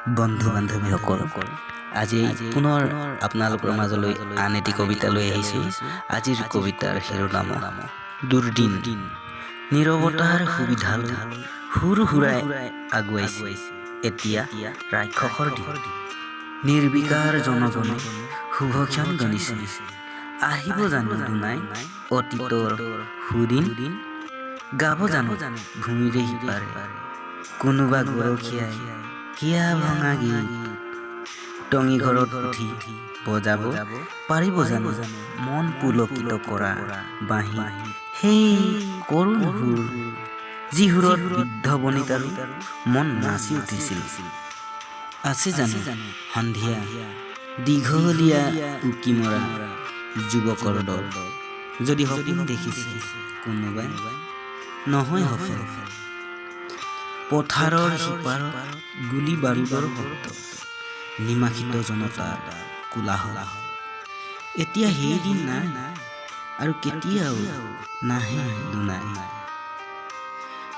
বন্ধু বান্ধৱীসকল, আজি পুনৰ আপোনালোকৰ মাজলৈ আন এটি কবিতা লৈ আহিছোঁ। আজিৰ কবিতাৰ শিৰোনাম দুৰ্দিন। নীৰৱতাৰ সুবিধালৈ সুৰ সুৰাই আগুৱাইছে এতিয়া ৰাক্ষসৰ দিন। নিৰ্বিকাৰ জনগণে শুভক্ষণ গণিছে, আহিব জানো দুনাই অতীতৰ সুদিন। গাব জানো ভূমিৰে সিপাৰে কোনোবা গৰখীয়াই হিয়া ভঙা গীত। টঙি ঘৰত উঠি বজাব পাৰিব জানো মন পুলকিত কৰা বাঁহী। সেই কৰুণ সুৰ, যি সুৰত বৃদ্ধ বনিতাৰো মন নাচি উঠিছিল। আছে জানো সন্ধিয়া দীঘলীয়া উকি মৰা যুৱকৰ দল, যদি সপোন দেখিছে কোনোবাই নহয় সফল। পথাৰৰ সিপাৰত গুলী বাৰুদৰ শব্দ, নিমাখিত জনতাৰ কোলাহল। এতিয়া সেইদিন নাই আৰু কেতিয়াও নাহে দুনাই।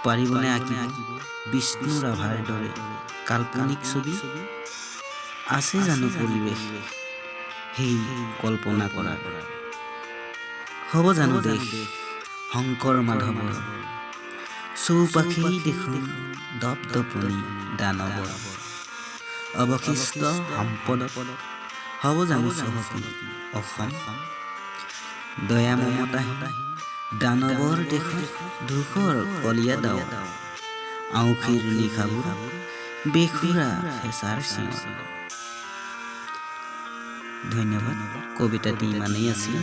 পাৰিবনে আঁকিব বিষ্ণু ৰাভাৰ দৰে কাল্পনিক ছবি? আছে জানো পৰিৱেশ সেই কল্পনা কৰা? হ'ব জানো দেশ শংকৰ মাধৱৰ চৌপাশেই দেখোন দপদপনি দানৱৰ? অৱশিষ্ট সম্পদত হ'ব জানো চহকী অসম? দয়া মমতাহীন দানৱৰ দেশত ধূসৰ কলীয়া দাও, আঁউসীৰ নিশাবোৰ বেসুৰা ফেঁচাৰ চিঞৰ। ধন্যবাদ। কবিতাটি ইমানেই আছিল।